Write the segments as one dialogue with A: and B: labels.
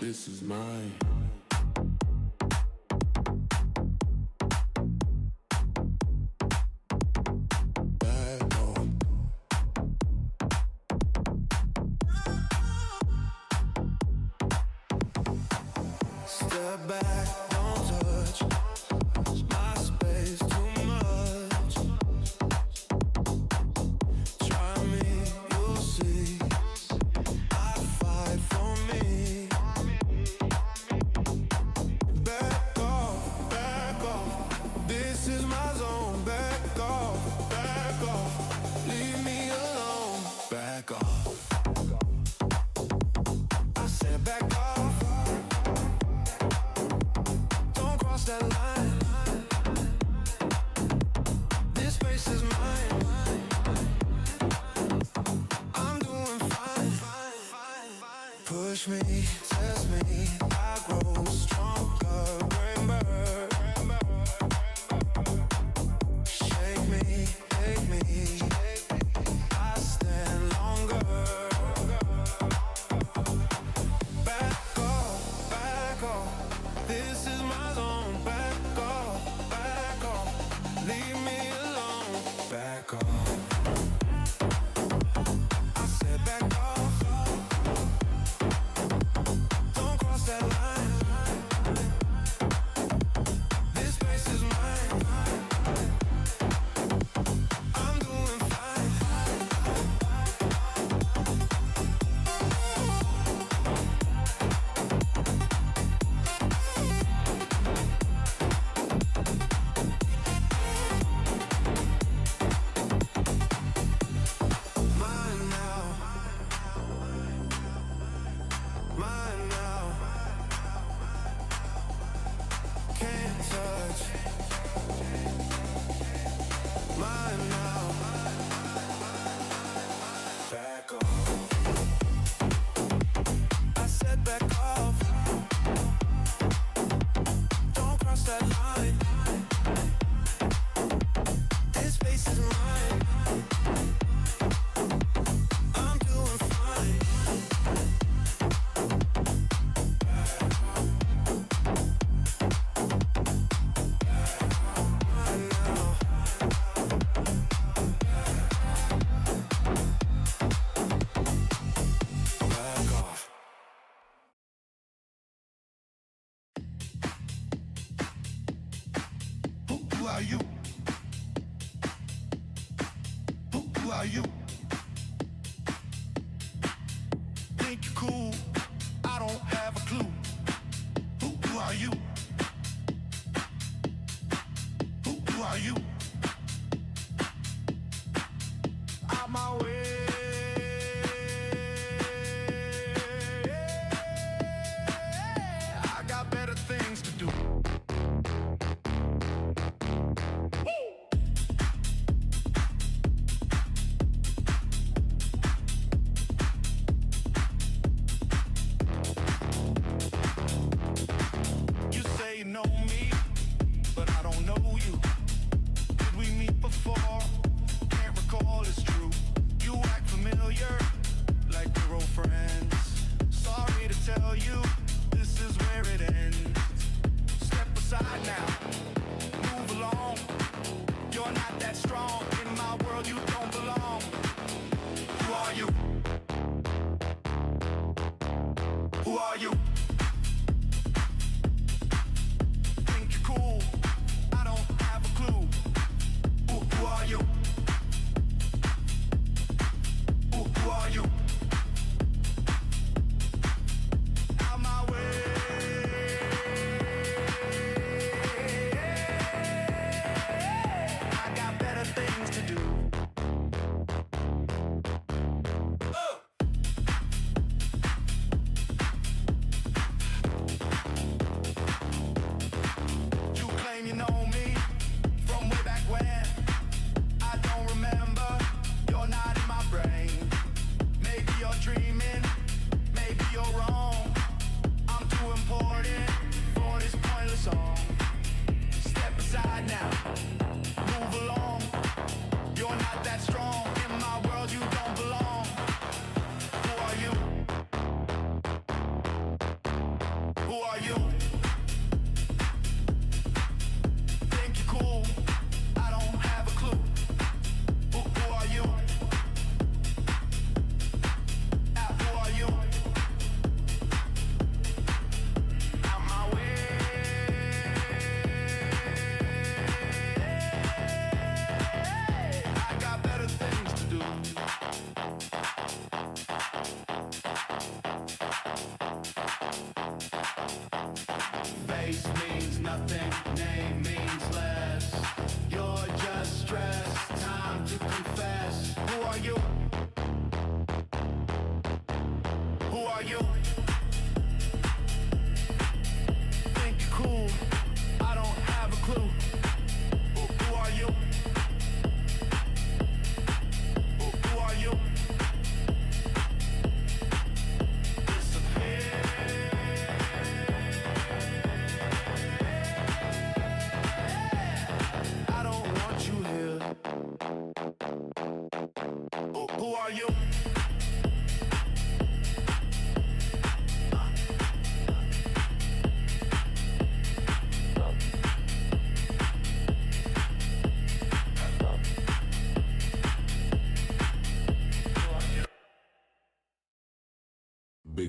A: This is mine.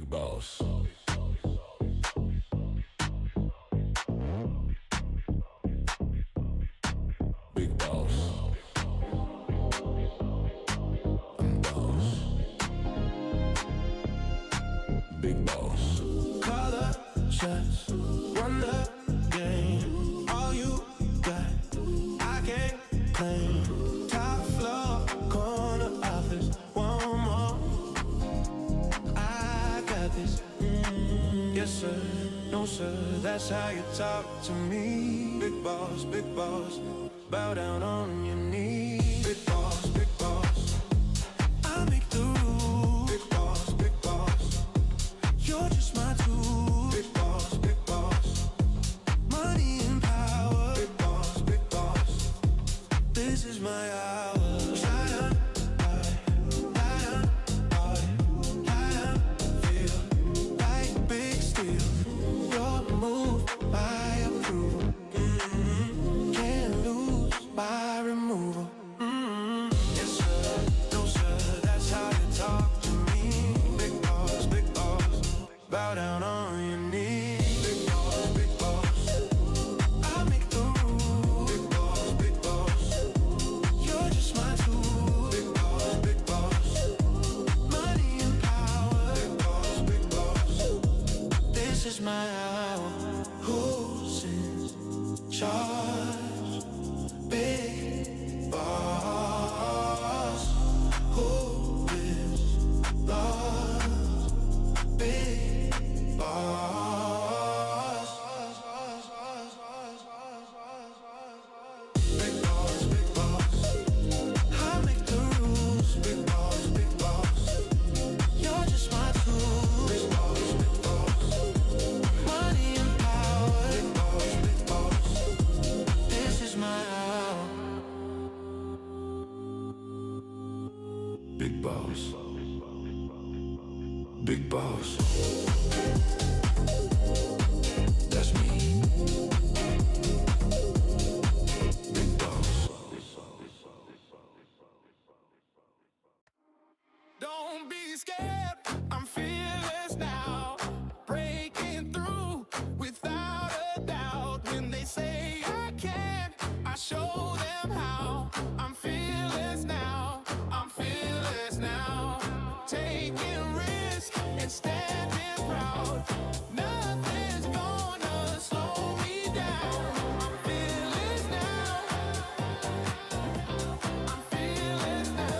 A: Big Boss. Big Boss. I'm boss. Big Boss.
B: Call the shots, run the game. All you got, I can't claim. Top floor, corner office, one more. I got this. Yes sir, no sir, that's how you talk to me. Big boss, bow down on your knees. Big boss, I make the rules. Big boss, you're just my tool. Big boss, money and power. Big boss, this is my hour. Feel like big steel. Your move, my approval. Can't lose my removal. Yes sir, no sir, that's how you talk to me. Big boss, bow down on your knees. Big boss, I make the rules. Big boss, you're just my tool. Big boss, money and power. Big boss, this is my hour. Who's in charge? Big boss. Who is lost? Big boss. Big boss. I make the rules. Big boss. You're just my tool. Big boss. Money and power. Big boss. This is my hour. Big boss. Big boss. That's me. Big boss.
C: Don't be scared, I'm fearless now. Breaking through without a doubt. When they say I can't, I show them how. I'm fearless now, I'm fearless now. Taking risks and standing proud. Nothing's gonna slow me down. I'm fearless now, I'm fearless now.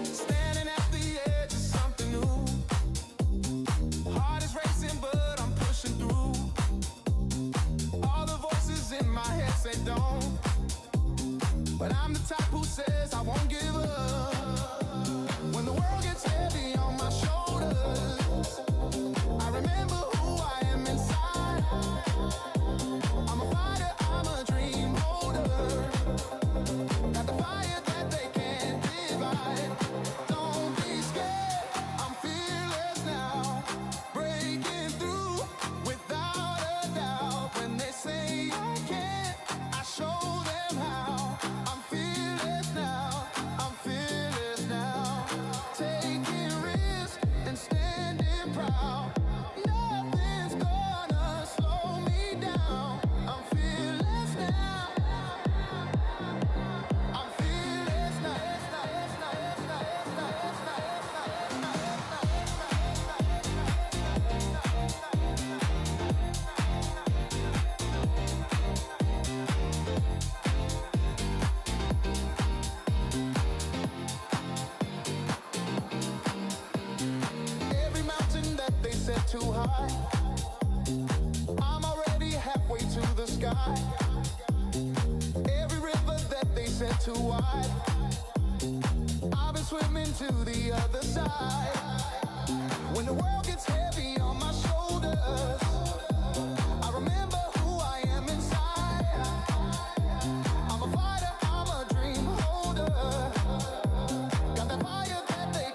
C: Standing at the edge of something new. Heart is racing, but I'm pushing through. All the voices in my head say don't, but I'm the type who says I won't give up. When the world gets heavy on my shoulders, I remember who I am inside. I'm a fighter, I'm a dream holder. Got the fire that they can't divide. Don't be scared, I'm fearless now. Breaking through without a doubt. When they say I can't, I show them how. I'm fearless now, I'm fearless now. Taking risks and standing proud. Nothing's gonna slow me down. I'm fearless now, I'm fearless now. Every mountain that they set too high, I'm already halfway to the sky. Every river that they set too wide, I've been swimming to the other side. When the world gets heavy on my shoulders, I remember who I am inside. I'm a fighter, I'm a dream holder. Got that fire that they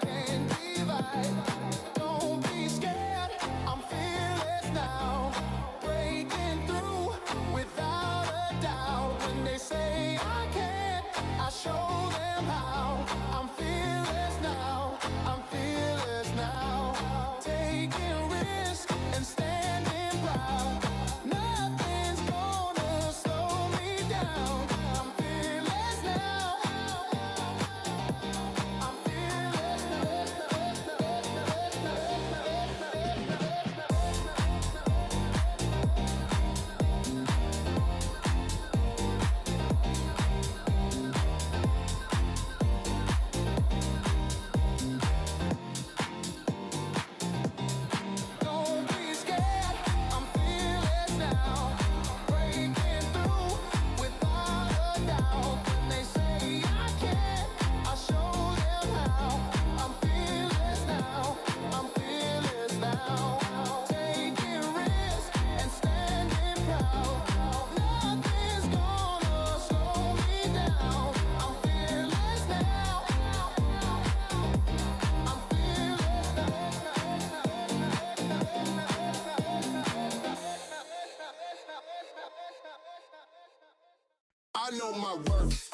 C: I know my worth.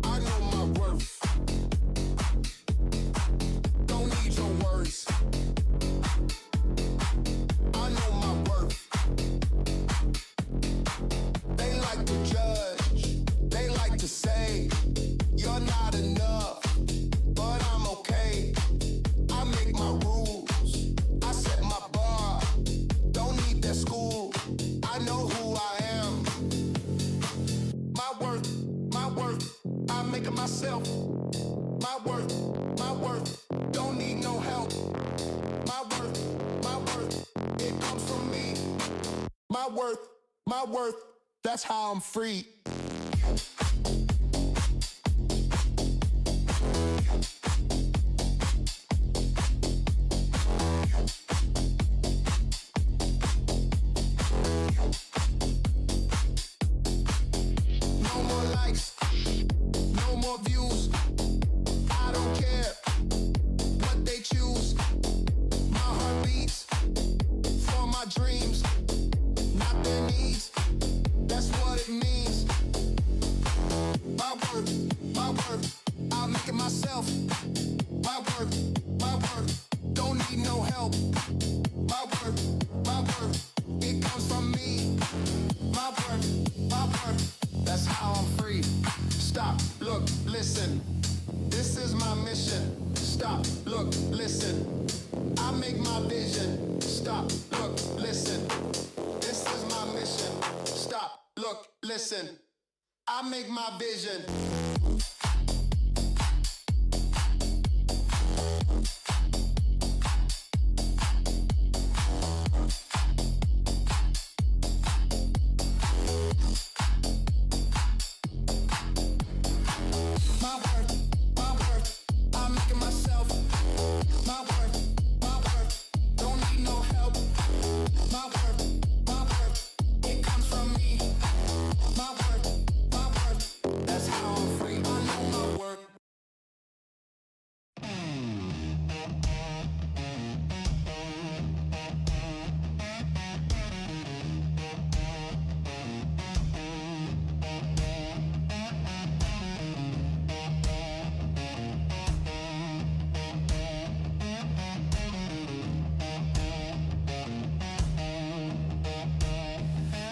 C: I know my worth. Don't need your words. I know my worth. They like to judge. They like to say you're not enough, but I'm okay. I make my rules. I set my bar. Don't need that school. I know who I am. My worth, I make it myself. My worth, don't need no help. My worth, it comes from me. My worth, that's how I'm free. No more likes, no more views. I don't care what they choose. My heart beats for my dreams, not their needs. That's what it means. My worth, I'll make it myself. My worth, don't need no help. My worth, it comes from me. My worth, that's how I'm free. Stop, look, listen. This is my mission. Stop, look, listen. I make my vision. Stop, look, listen. This is my mission. Stop, look, listen. I make my vision. My worth, I make it myself. My worth, don't need no help. My worth, it comes from me. My worth, that's how I'm free. I know my worth.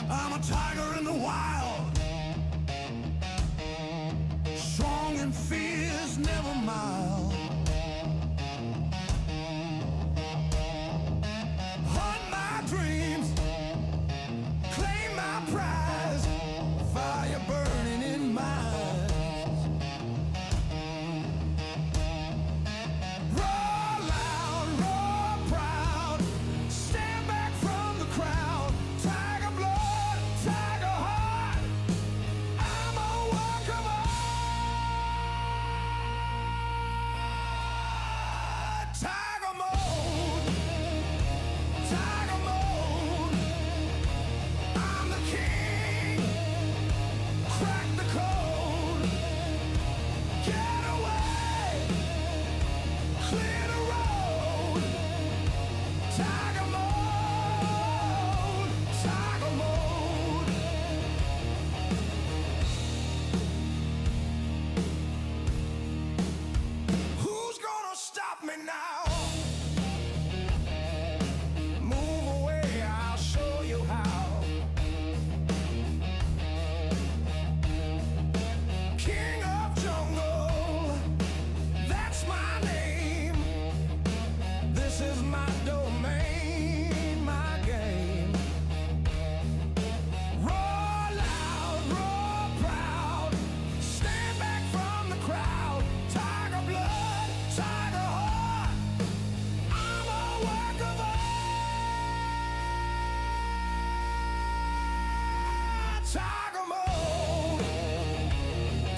C: I'm a tiger in the wild, strong and fierce, never mild. Hunt my dreams, claim my prize, fire burning in my eyes. Roar loud, roar proud, stand back from the crowd. Tiger blood, tiger heart, I'm a work of art. Tiger mode, I'm the king. Crack the code, get away, clear the road. Tiger mode, tiger mode. Who's gonna stop me now? Move away, I'll show you how. King of jungle, that's my name. This is my domain, my game. Roar loud, roar proud, stand back from the crowd. Tiger blood, tiger heart, I'm a work of art.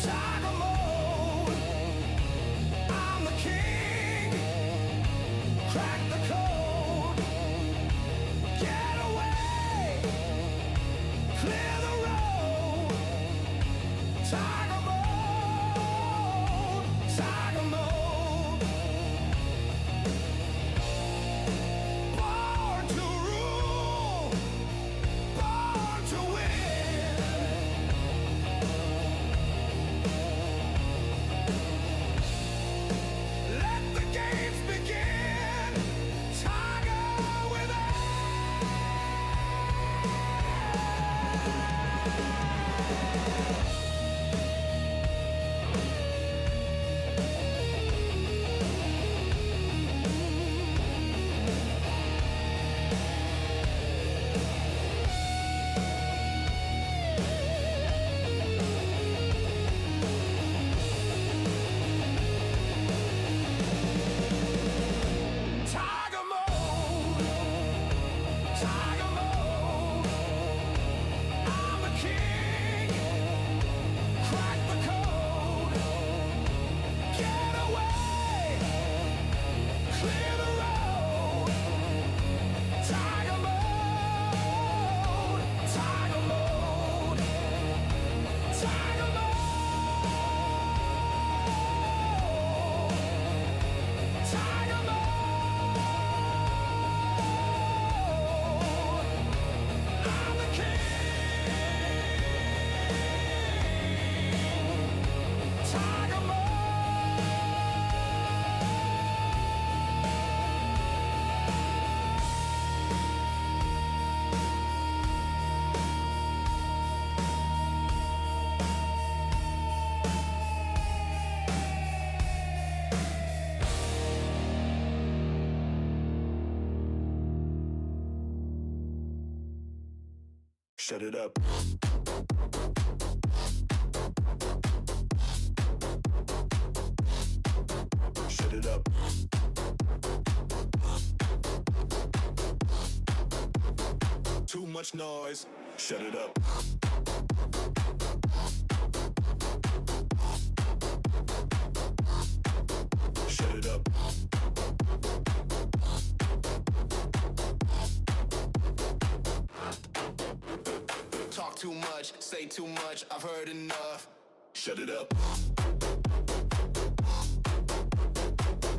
C: Tiger mode, I'm the king. Crack the code, get away, clear the road. Tiger mode, tiger mode. Born to rule, born to win.
B: Shut it up. Shut it up. Too much noise. Shut it up. Shut it up. Talk too much, say too much, I've heard enough. Shut it up.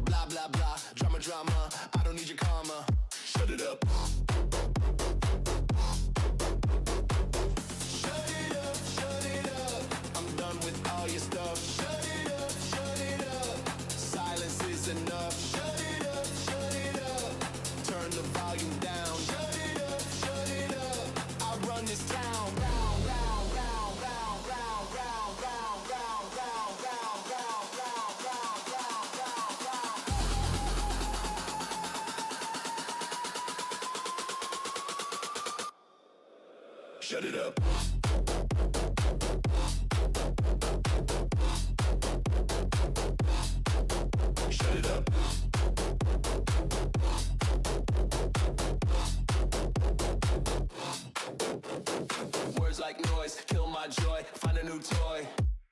B: Blah blah blah, drama drama, I don't need your karma. Shut it up. Shut it up, shut it up. I'm done with all your stuff. Shut it up, shut it up. Silence is enough. Shut it up, shut it up. Turn the volume down. Shut it up, shut it up. I run this town. Shut it up. Shut it up. Words like noise, kill my joy, find a new toy.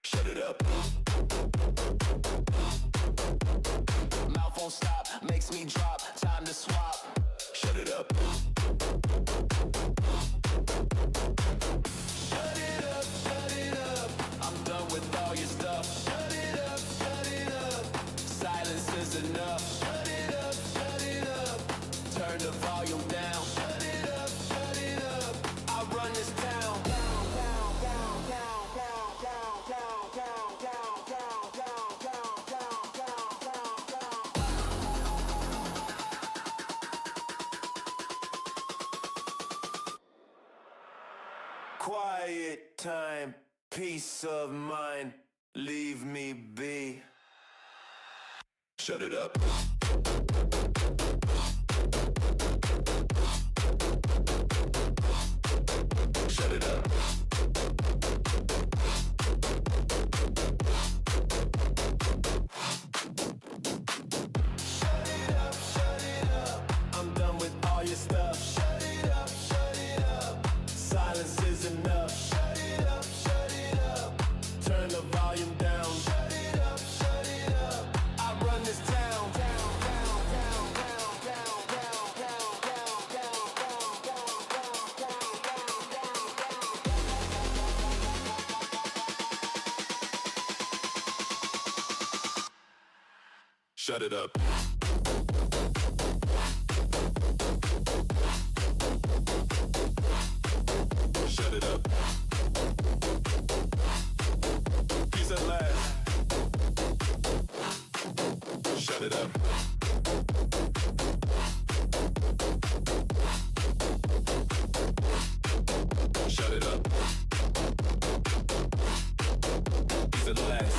B: Shut it up. Mouth won't stop, makes me drop, time to swap. Shut it up. Shut it up, shut it up. I'm done with all your stuff. Shut it up, shut it up. Silence is enough. Shut it up, shut it up. Turn the volume down. Shut it up, shut it up. I run this town. Quiet time, peace of mind, leave me be. Shut it up. Shut it up. Shut it up, shut it up. I'm done with all your stuff. Shut it up, shut it up. Silence is enough. Shut it up, shut it up. Turn the volume down. Shut it up, shut it up. I run this town. Shut it up. Shut it up. Peace at last. Shut it up. Shut it up. Peace at last.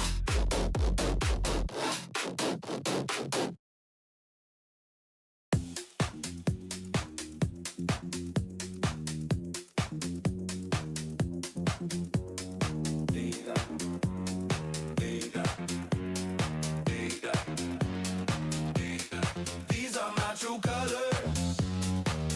B: These are my true colors,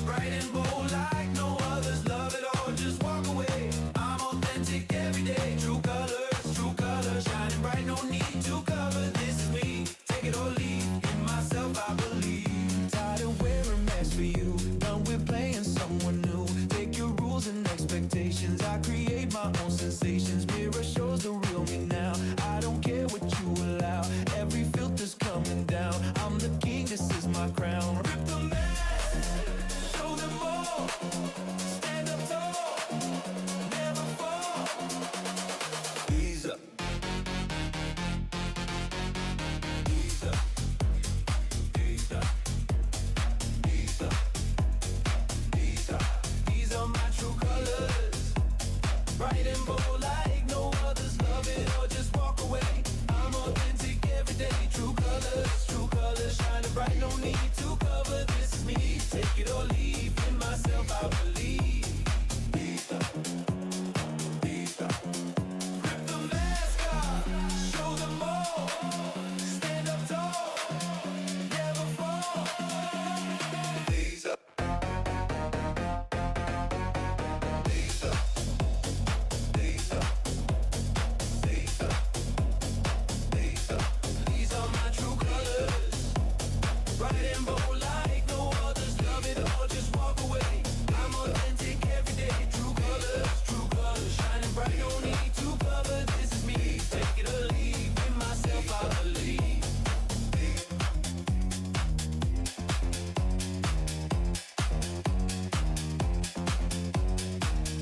B: bright and bold like no others. Love it all, just walk away. I'm authentic every day. True colors, shining bright. No need to cover. This is me. Take it or leave. In myself, I believe. Tired of wearing masks for you. Done with playing someone new. Take your rules and expectations. I create my own sensations. Mirror shows the real me now. I don't care what you allow. Every filter's coming down. I'm the king, this is my crown. Rip the mask, show them all. Stand up tall, never fall. Ease up. Ease up. Ease bright and bold like no others. Love it or just walk away. I'm authentic every day. True colors, shining bright. No need to cover. This is me. Take it or leave. With myself, I believe.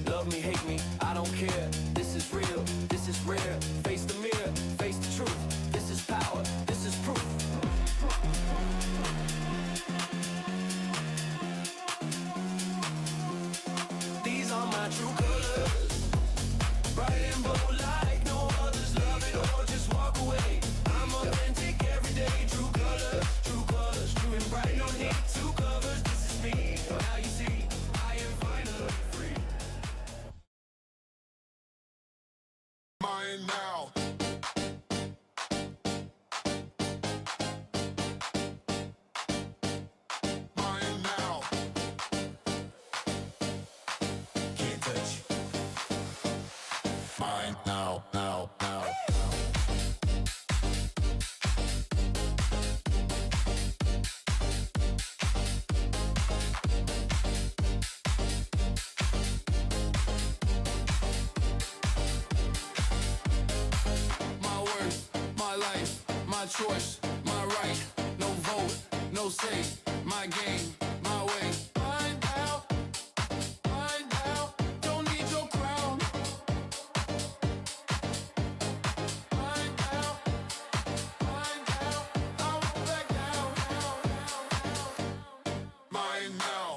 B: Love me, hate me, I don't care. This is real, this is rare. Face the mirror, face the truth. This is power, this is proof. These are my true colors. Bright and bold like no others. Love it or just walk away. I'm authentic every day. True colors, true and bright. No need to covers. This is me. Now you see, I am finally free.
A: Mine now. Mine now.
B: Can't touch.
A: Mine now, now, now.
C: My worth, my life, my choice, my right. No vote, no say. My game, my way. Mine now, mine now. Don't need your crown. Mine now, mine now. I won't back down.
A: Mine now.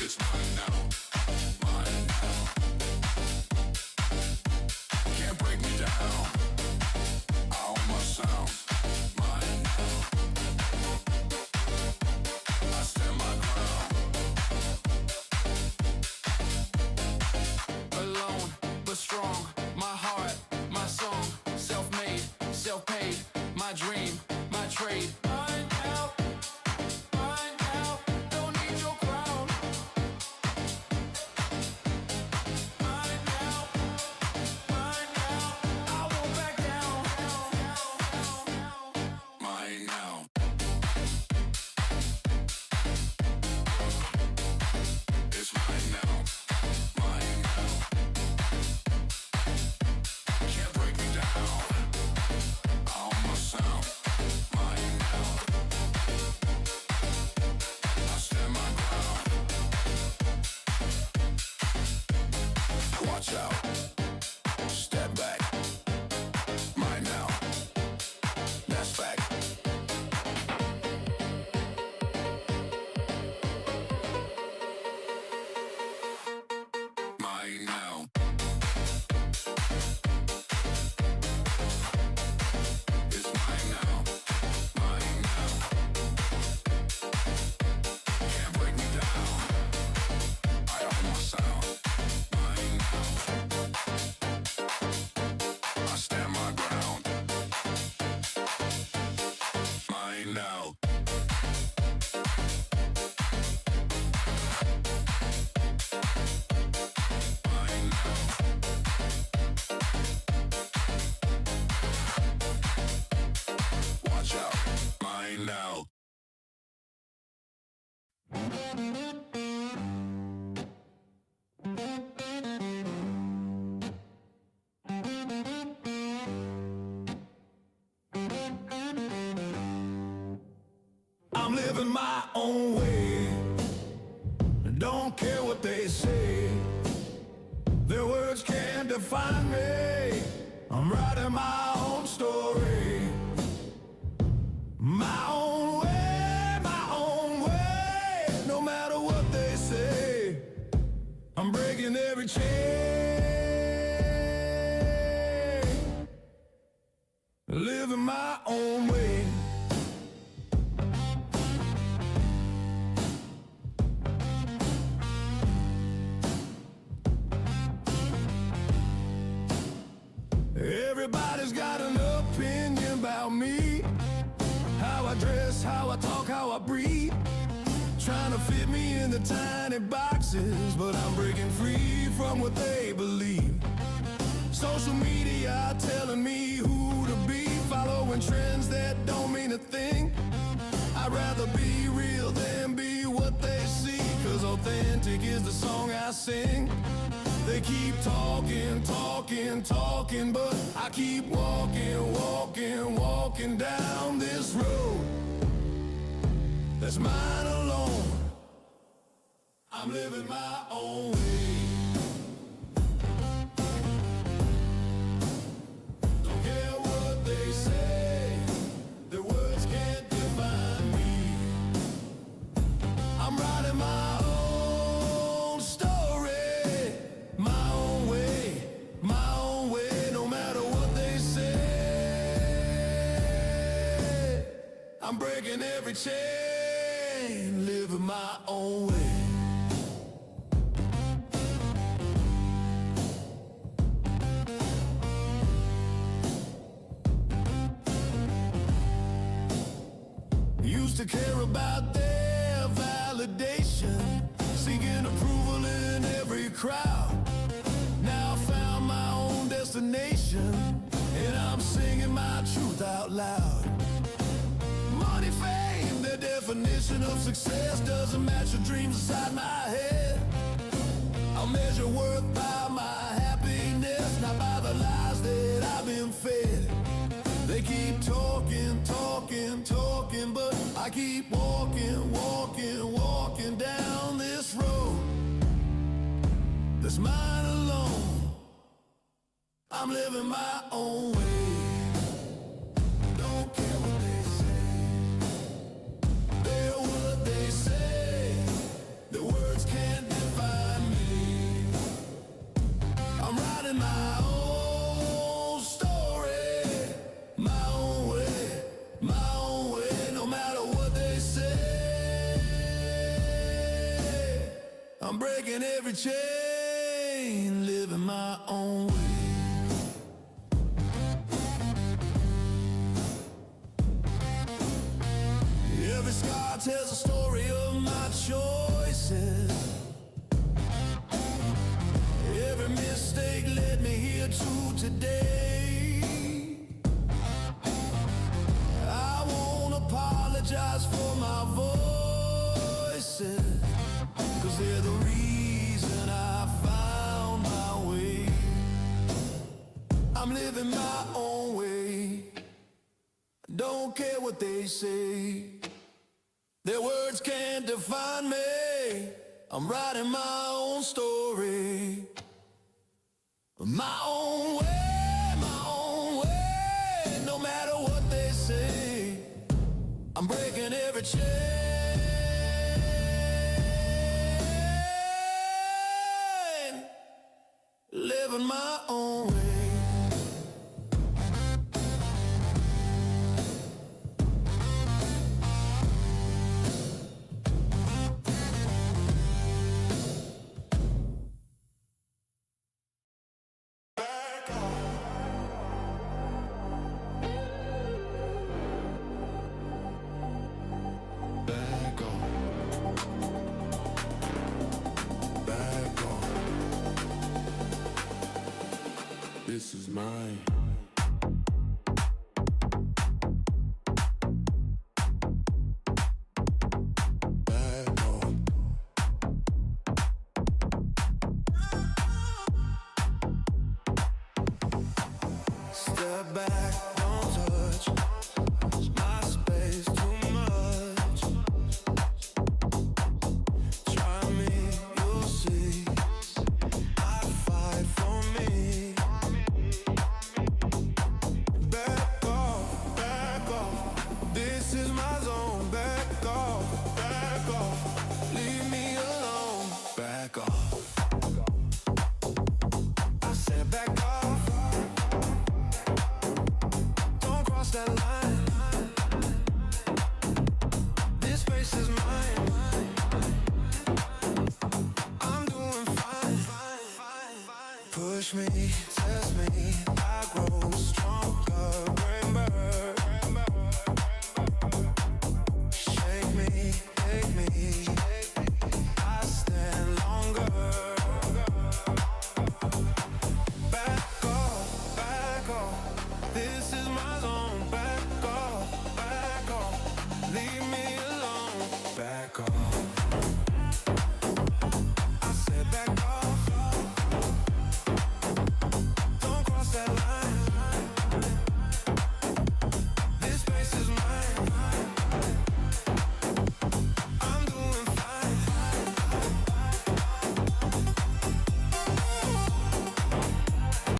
A: It's mine now. Mine now. Can't break me down. I own my sound. Mine now. I stand my ground.
C: Alone, but strong. My heart, my song. Self-made, self-paid. My dream, my trade. Mine now, mine now. Don't need your crown. Mine now, mine now. I won't back down.
A: Mine now. It's mine now. Mine now. Can't break me down. I own my sound. Mine now. I stand my ground. Watch out. Step back. Mine now. That's fact. Mine now. It's mine now. Mine now. Can't break me down. I own my sound. Mine now. I stand my ground. Mine now. Mine now. Watch out. Mine now.
B: I'm living my own way. Don't care what they say. Their words can't define me. I'm writing my own story. My own way, my own way. No matter what they say, I'm breaking every chain. Living my own way. Everybody's got an opinion about me. How I dress, how I talk, how I breathe. Trying to fit me into tiny boxes, but I'm breaking free from what they believe. Social media telling me who to sing. They keep talking, talking, talking, but I keep walking, walking, walking down this road that's mine alone. I'm living my own way. Don't care what they say, their words can't define me. I'm writing my own story, my own way, no matter what they say. I'm breaking every chain, living my own way. Used to care about their validation, seeking approval in every crowd. Now I found my own destination, and I'm singing my truth out loud. Money, fame, their definition of success doesn't match the dreams inside my head. I'll measure worth by my happiness, not by the lies that I've been fed. They keep talking, talking, talking, but I keep walking, walking, walking down this road that's mine alone. I'm living my own way. Don't care what they say, they're what they say. The words can't define me. I'm writing my own story, my own way, no matter what they say. I'm breaking every chain, living my own way. Every scar tells a story of my choices. Every mistake led me here to today. I won't apologize for my voices, 'cause they're the reason I found my way. I'm living my own way. Don't care what they say, their words can't define me. I'm writing my own story, my own way, no matter what they say. I'm breaking every chain, living my own way. Back off. Back off. This is mine. Back off. Step back, don't touch my space too much. Try me, you'll see. I fight for me. Back off, back off. This is my zone. Back off, leave me alone. Back off. I said back off. Don't cross that line.